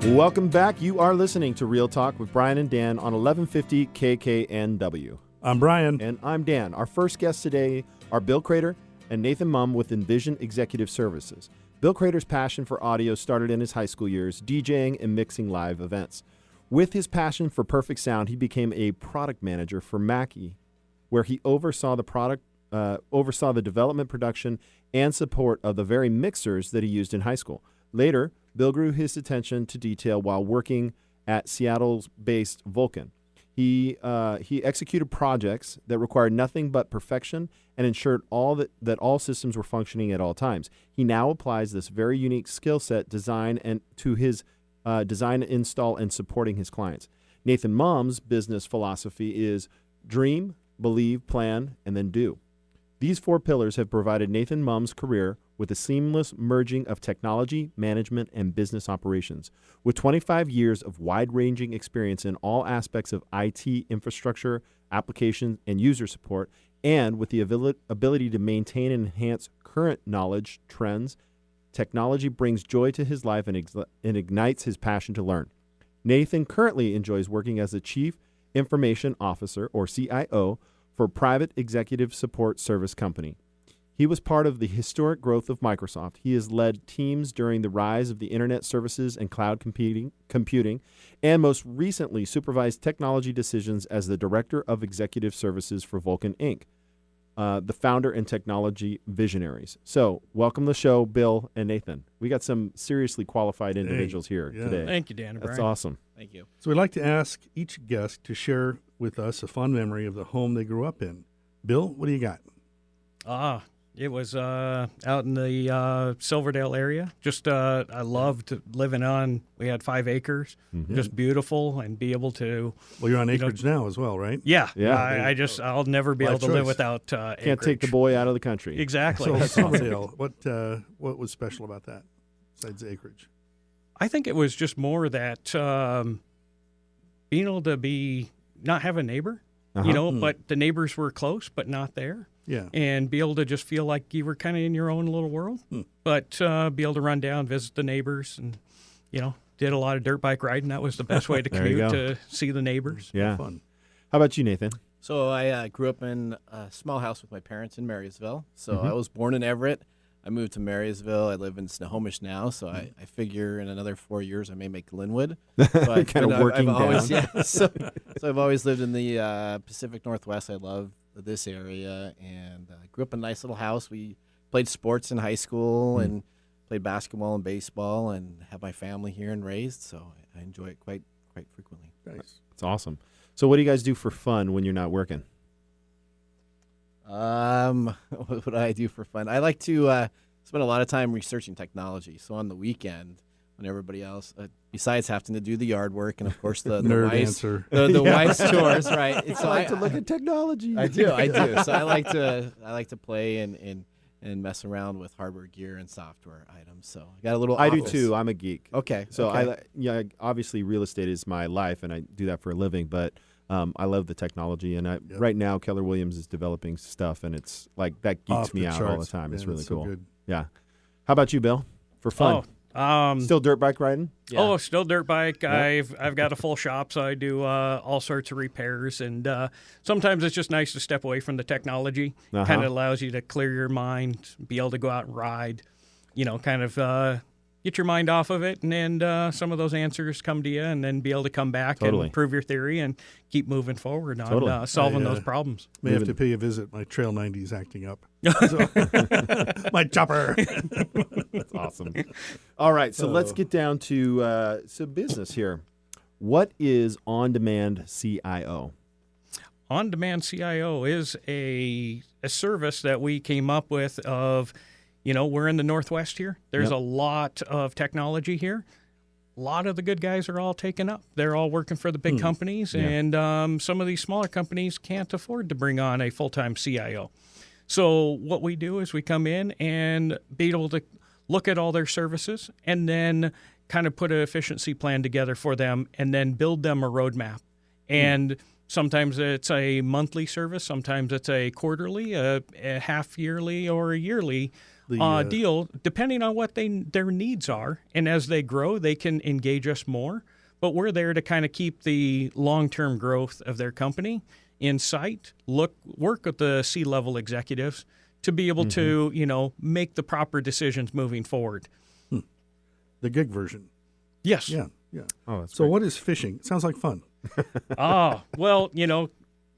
Welcome back. You are listening to Real Talk with Brian and Dan on 1150 KKNW. I'm Brian. And I'm Dan. Our first guests today are Bill Crader and Nathan Mumm with Envision Executive Services. Bill Crader's passion for audio started in his high school years, DJing and mixing live events. With his passion for perfect sound, he became a product manager for Mackie, where he oversaw the development, production, and support of the very mixers that he used in high school. Later, Bill grew his attention to detail while working at Seattle-based Vulcan. He executed projects that required nothing but perfection and ensured that all systems were functioning at all times. He now applies this very unique skill set design to his design, install, and supporting his clients. Nathan Mumm's business philosophy is dream, believe, plan, and then do. These four pillars have provided Nathan Mumm's career with a seamless merging of technology, management, and business operations. With 25 years of wide-ranging experience in all aspects of IT infrastructure, application, and user support, and with the ability to maintain and enhance current knowledge, trends, technology brings joy to his life and ignites his passion to learn. Nathan currently enjoys working as a Chief Information Officer, or CIO, for a private executive support service company. He was part of the historic growth of Microsoft. He has led teams during the rise of the internet services and cloud computing, and most recently supervised technology decisions as the Director of Executive Services for Vulcan INC, the founder and technology visionaries. So welcome to the show, Bill and Nathan. We got some seriously qualified individuals here today. Thank you, Dan and That's Brian. awesome. Thank you. So we'd like to ask each guest to share with us a fond memory of the home they grew up in. Bill, what do you got? It was out in the Silverdale area. Just I loved living on. We had 5 acres, just beautiful, and be able to. Well, you're on acreage now as well, right? Yeah. Yeah. I'll never be able to live without acreage. Can't take the boy out of the country. Exactly. So Silverdale, what was special about that besides the acreage? I think it was just more that being able to not have a neighbor, but the neighbors were close, but not there. Yeah. And be able to just feel like you were kind of in your own little world, but be able to run down, visit the neighbors, and, did a lot of dirt bike riding. That was the best way to commute to see the neighbors. Yeah. Fun. How about you, Nathan? So I grew up in a small house with my parents in Marysville. So I was born in Everett. I moved to Marysville. I live in Snohomish now. So I figure in another 4 years I may make Linwood. So Kind of working I've always, down. yeah, so I've always lived in the Pacific Northwest. I love this area, and grew up in a nice little house. We played sports in high school and played basketball and baseball, and have my family here and raised. So I enjoy it quite frequently. Nice. That's awesome. So what do you guys do for fun when you're not working? What would I do for fun? I like to spend a lot of time researching technology. So on the weekend, when everybody else, besides having to do the yard work and of course the Nerd wife's, answer. the wife's chores, right? And so I like to look at technology. I do. So I like to play and mess around with hardware gear and software items. So I got a little. I do office. too. I'm a geek. Okay. So okay. obviously real estate is my life, and I do that for a living. But I love the technology, and right now Keller Williams is developing stuff, and it's like that geeks Off me the out all the charts. time. It's Man, really that's so cool. good. Yeah. How about you, Bill? For fun? Still dirt bike riding? Yeah. Oh, still dirt bike. Yeah. I've got a full shop, so I do all sorts of repairs. And sometimes it's just nice to step away from the technology. Kind of allows you to clear your mind, be able to go out and ride, kind of get your mind off of it. And then some of those answers come to you, and then be able to come back and prove your theory and keep moving forward on solving those problems. May have to pay a visit. My Trail 90 is acting up. So, my chopper. That's awesome. All right, so let's get down to some business here. What is On-Demand CIO? On-Demand CIO is a service that we came up with of, we're in the Northwest here. There's a lot of technology here. A lot of the good guys are all taken up. They're all working for the big companies, and some of these smaller companies can't afford to bring on a full-time CIO. So what we do is we come in and be able to look at all their services and then kind of put an efficiency plan together for them and then build them a roadmap. And sometimes it's a monthly service, sometimes it's a quarterly, a half yearly, or a yearly deal, depending on what their needs are. And as they grow, they can engage us more. But we're there to kind of keep the long-term growth of their company in sight, work with the C-level executives to be able to, make the proper decisions moving forward. The gig version. Yes. Yeah, yeah. Oh, that's So great. what is phishing? It sounds like fun. Well,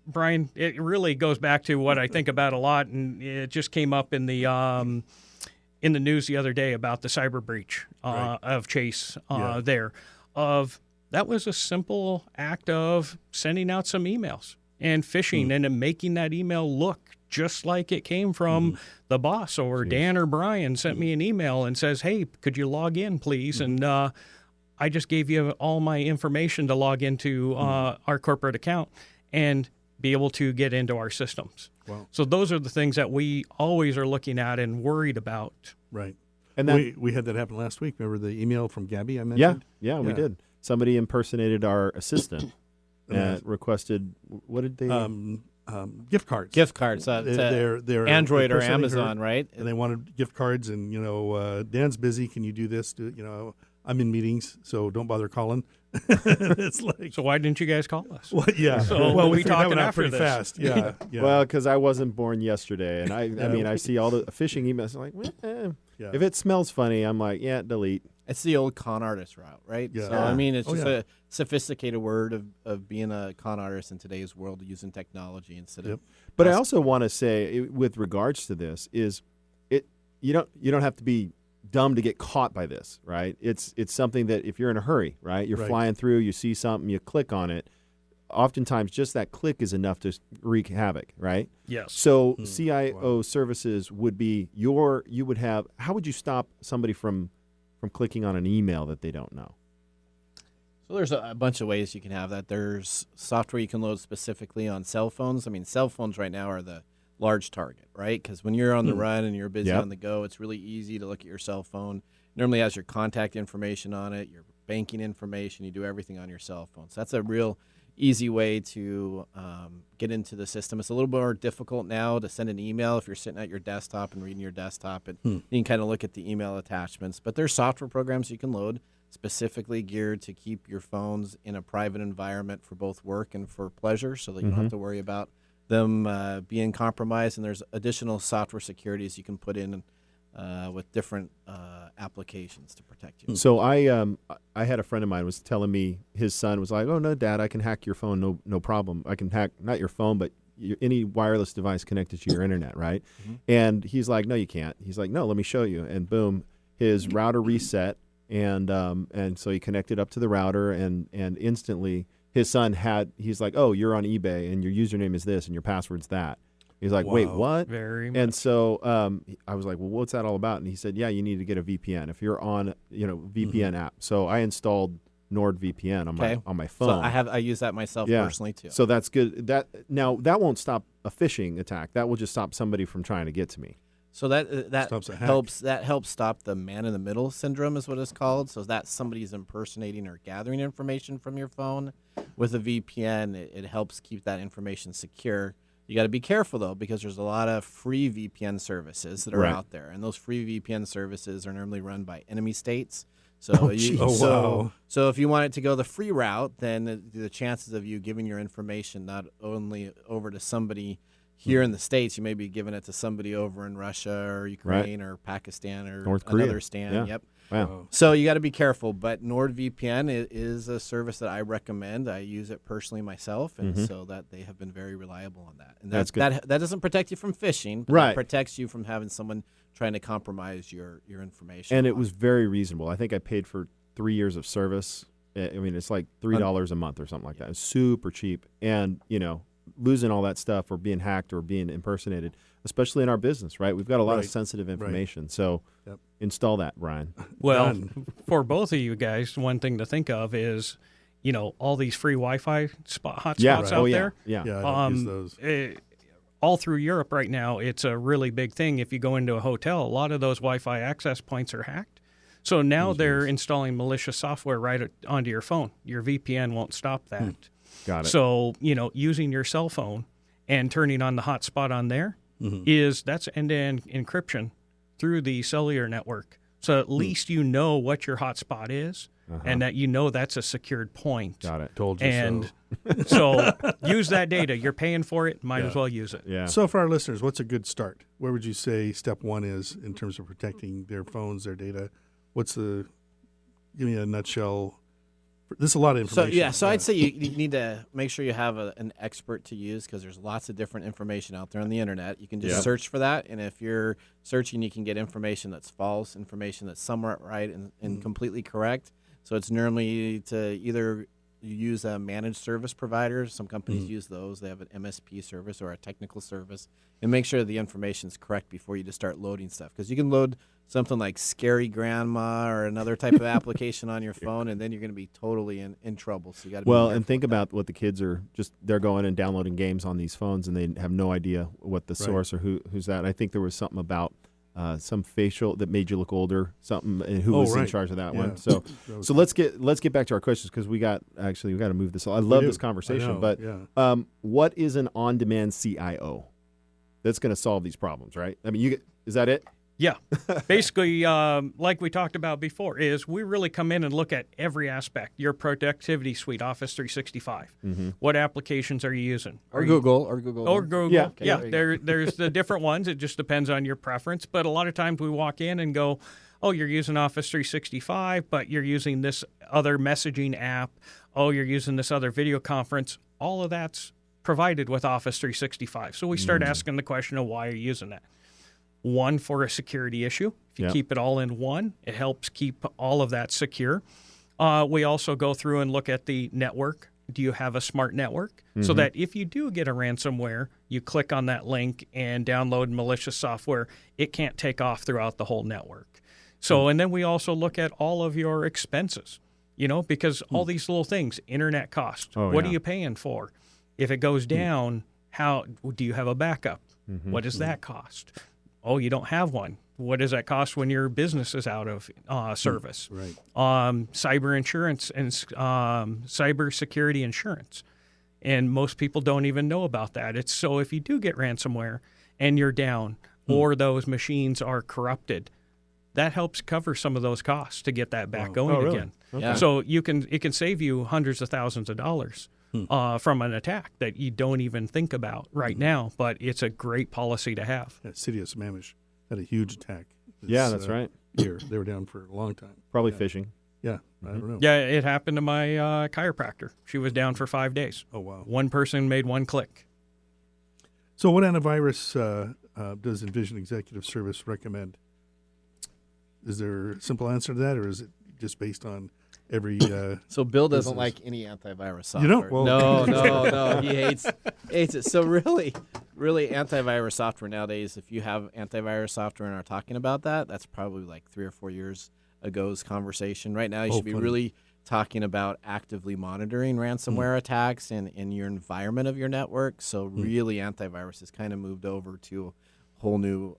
Brian, it really goes back to what I think about a lot, and it just came up in the news the other day about the cyber breach of Chase there. That was a simple act of sending out some emails and phishing and then making that email look just like it came from the boss, or Dan or Brian sent me an email and says, hey, could you log in, please? And I just gave you all my information to log into our corporate account and be able to get into our systems. Wow. So those are the things that we always are looking at and worried about. Right. And we had that happen last week. Remember the email from Gabby I mentioned? Yeah, we did. Somebody impersonated our assistant and requested, what did they? Gift cards. Gift cards. They're Android or impersonating Amazon, her, right? And they wanted gift cards, and Dan's busy. Can you do this? I'm in meetings, so don't bother calling. It's like, So why didn't you guys call us? well, yeah. So well, we we figured that talking one out after pretty this. fast. Yeah, yeah. Well, because I wasn't born yesterday, and I mean, I see all the phishing emails. I'm like, Yeah. if it smells funny, I'm like, yeah, delete. It's the old con artist route, right? Yeah. So, I mean, it's Oh, just yeah. a sophisticated word of being a con artist in today's world, using technology instead of. But I also want to say, with regards to this, is you don't have to be dumb to get caught by this, right? It's something that if you're in a hurry, right, you're Right. flying through, you see something, you click on it. Oftentimes, just that click is enough to wreak havoc, right? Yes. So CIO services would be how would you stop somebody from clicking on an email that they don't know? So there's a bunch of ways you can have that. There's software you can load specifically on cell phones. I mean, cell phones right now are the large target, right? Because when you're on the run and you're busy Yep. on the go, it's really easy to look at your cell phone. Normally has your contact information on it, your banking information. You do everything on your cell phone. So that's a real easy way to get into the system. It's a little more difficult now to send an email if you're sitting at your desktop and reading your desktop, and you can kind of look at the email attachments. But there's software programs you can load specifically geared to keep your phones in a private environment for both work and for pleasure, so that you don't have to worry about them being compromised. And there's additional software securities you can put in with different applications to protect you. So I had a friend of mine was telling me his son was like, "Oh no, Dad, I can hack your phone, no problem. I can hack not your phone, but any wireless device connected to your internet, right?" And he's like, "No, you can't." He's like, "No, let me show you." And boom, his router reset, and so he connected up to the router, and instantly his son he's like, "Oh, you're on eBay, and your username is this, and your password's that." He's like, "Wait, Wow. what?" Very much. And so I was like, "Well, what's that all about?" And he said, "Yeah, you need to get a VPN if you're on, VPN app." So I installed NordVPN on my phone. So I use that myself personally too. So that's good. That won't stop a phishing attack. That will just stop somebody from trying to get to me. So that Stops a hack. helps stop the man in the middle syndrome, is what it's called. So that somebody's impersonating or gathering information from your phone. With a VPN, it helps keep that information secure. You got to be careful though, because there's a lot of free VPN services that are Right. out there, and those free VPN services are normally run by enemy states. So wow. so if you want it to go the free route, then the chances of you giving your information not only over to somebody here in the States, you may be giving it to somebody over in Russia or Ukraine or Pakistan or North Korea. another stand. Yeah. Yep. Wow. So you got to be careful. But NordVPN is a service that I recommend. I use it personally myself, and so that they have been very reliable on that. And That's good. That doesn't protect you from phishing, but Right. it protects you from having someone trying to compromise your information. And it was very reasonable. I think I paid for 3 years of service. I mean, it's like $3 a month or something like that. It's super cheap. And, losing all that stuff or being hacked or being impersonated, especially in our business, right? We've got a lot of Right. sensitive Right. information. So Yep. install that, Brian. Well, Done. for both of you guys, one thing to think of is, all these free Wi-Fi hotspots Yeah. out Oh, yeah. there. Yeah. Yeah, I don't use those. All through Europe right now, it's a really big thing. If you go into a hotel, a lot of those Wi-Fi access points are hacked. So now they're installing malicious software right onto your phone. Your VPN won't stop that. Got it. So, using your cell phone and turning on the hotspot on there that's end-to-end encryption through the cellular network. So at least you know what your hotspot is and that you know that's a secured point. Got it. Told you And so. so use that data. You're paying for it. Might as well use it. Yeah. So for our listeners, what's a good start? Where would you say step one is in terms of protecting their phones, their data? Give me a nutshell. This is a lot of information. So I'd say you need to make sure you have an expert to use, because there's lots of different information out there on the internet. You can just search for that, and if you're searching, you can get information that's false, information that's somewhat right and completely correct. So it's normally to either you use a managed service provider. Some companies use those. They have an MSP service or a technical service, and make sure the information is correct before you just start loading stuff, because you can load something like Scary Grandma or another type of application on your phone, and then you're going to be totally in trouble. So you got to Well, and think about what the kids are they're going and downloading games on these phones, and they have no idea what the source or who's that. I think there was something about some facial that made you look older, something, and who was in charge of that one. So let's get back to our questions, because we got to move this. I love this conversation, but what is an on-demand CIO that's going to solve these problems, right? I mean, is that it? Yeah. Basically, like we talked about before, is we really come in and look at every aspect. Your productivity suite, Office 365. What applications are you using? or Google. Yeah. Okay, Yeah. There's the different ones. It just depends on your preference. But a lot of times we walk in and go, oh, you're using Office 365, but you're using this other messaging app. Oh, you're using this other video conference. All of that's provided with Office 365. So we start asking the question of why are you using that? One, for a security issue. If you keep it all in one, it helps keep all of that secure. We also go through and look at the network. Do you have a smart network? So that if you do get a ransomware, you click on that link and download malicious software, it can't take off throughout the whole network. So, and then we also look at all of your expenses, because all these little things, internet cost, what are you paying for? If it goes down, how do you have a backup? What does that cost? Oh, you don't have one. What does that cost when your business is out of service? Right. Cyber insurance and cyber security insurance. And most people don't even know about that. It's so if you do get ransomware and you're down or those machines are corrupted, that helps cover some of those costs to get that back going again. Okay. So it can save you hundreds of thousands of dollars from an attack that you don't even think about right now, but it's a great policy to have. Yeah, City of Sammamish had a huge attack. Yeah, that's right. Here, they were down for a long time. Probably fishing. Yeah, I don't know. Yeah, it happened to my chiropractor. She was down for 5 days. Oh, wow. One person made one click. So what antivirus does Envision Executive Service recommend? Is there a simple answer to that, or is it just based on every... So Bill doesn't business? like any antivirus software. You don't? Well, No. He hates it. So really antivirus software nowadays, if you have antivirus software and are talking about that, that's probably like 3 or 4 years ago's conversation. Right now, you should be really talking about actively monitoring ransomware attacks in your environment of your network. So really antivirus has kind of moved over to a whole new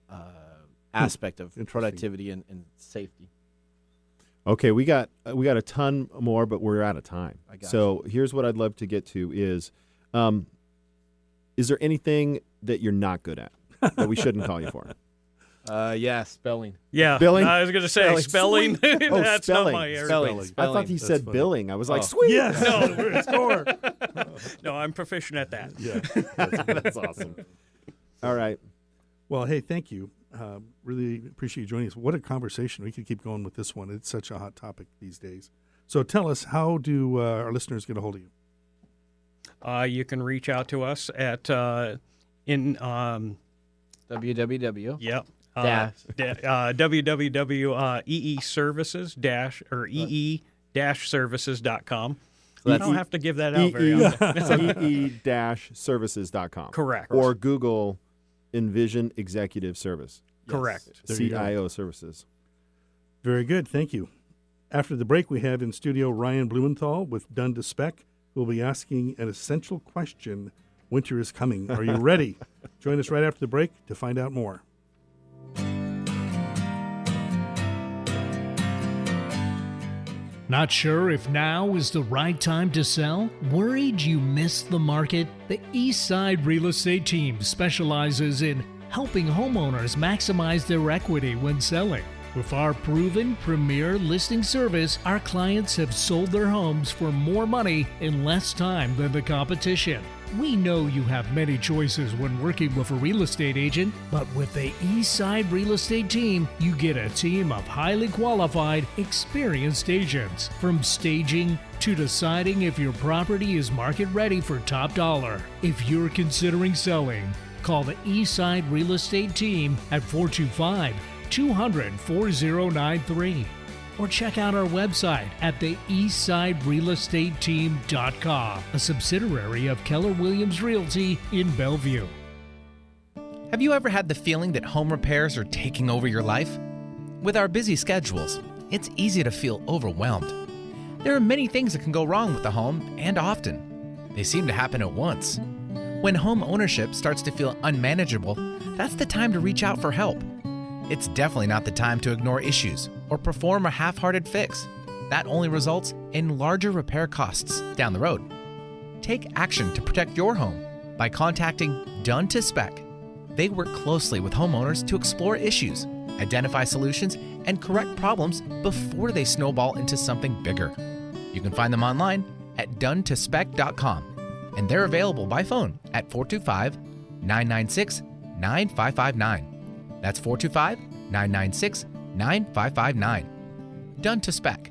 aspect of productivity and safety. Okay, we got a ton more, but we're out of time. So here's what I'd love to get to is there anything that you're not good at that we shouldn't call you for? Yeah, spelling. Yeah, Billing? I was going to say spelling. That's spelling. not my area. Spelling. I thought he said funny. billing. I was like, sweet. yes! No, we're a score! No, I'm proficient at that. Yeah. That's awesome. All right. Well, hey, thank you. Really appreciate you joining us. What a conversation. We could keep going with this one. It's such a hot topic these days. So tell us, how do our listeners get a hold of you? You can reach out to us at www. Yep. www.ee-services.com. So You don't have to give that out very often. ee-services.com. Correct. Or Google Envision Executive Service. Correct. There you go. CIO Services. Very good. Thank you. After the break, we have in studio Ryan Blumenthal with Done to Spec, who will be asking an essential question. Winter is coming. Are you ready? Join us right after the break to find out more. Not sure if now is the right time to sell? Worried you missed the market? The Eastside Real Estate Team specializes in helping homeowners maximize their equity when selling. With our proven premier listing service, our clients have sold their homes for more money in less time than the competition. We know you have many choices when working with a real estate agent, but with the Eastside Real Estate Team, you get a team of highly qualified, experienced agents. From staging to deciding if your property is market ready for top dollar. If you're considering selling, call the Eastside Real Estate Team at 425-200-4093. Or check out our website at the eastsiderealestateteam.com, a subsidiary of Keller Williams Realty in Bellevue. Have you ever had the feeling that home repairs are taking over your life? With our busy schedules, it's easy to feel overwhelmed. There are many things that can go wrong with the home, and often. They seem to happen at once. When home ownership starts to feel unmanageable, that's the time to reach out for help. It's definitely not the time to ignore issues or perform a half-hearted fix. That only results in larger repair costs down the road. Take action to protect your home by contacting Done to Spec. They work closely with homeowners to explore issues, identify solutions, and correct problems before they snowball into something bigger. You can find them online at donetospec.com, and they're available by phone at 425-996-9559. That's 425-996-9559. Done to Spec.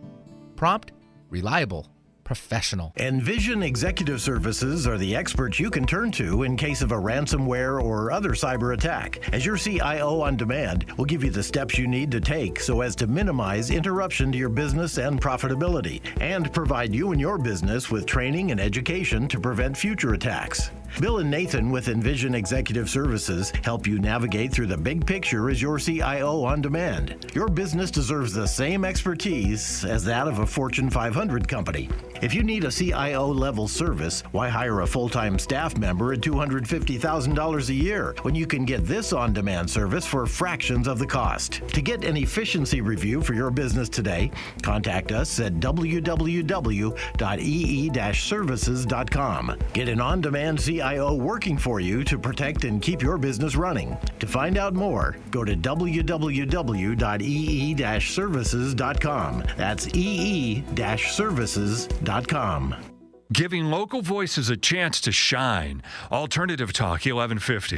Prompt, reliable, professional. Envision Executive Services are the experts you can turn to in case of a ransomware or other cyber attack. As your CIO on demand, we'll give you the steps you need to take so as to minimize interruption to your business and profitability, and provide you and your business with training and education to prevent future attacks. Bill and Nathan with Envision Executive Services help you navigate through the big picture as your CIO on demand. Your business deserves the same expertise as that of a Fortune 500 company. If you need a CIO-level service, why hire a full-time staff member at $250,000 a year when you can get this on-demand service for fractions of the cost? To get an efficiency review for your business today, contact us at www.ee-services.com. Get an on-demand CIO working for you to protect and keep your business running. To find out more, go to www.ee-services.com. That's ee-services.com. Giving local voices a chance to shine. Alternative Talk 1150.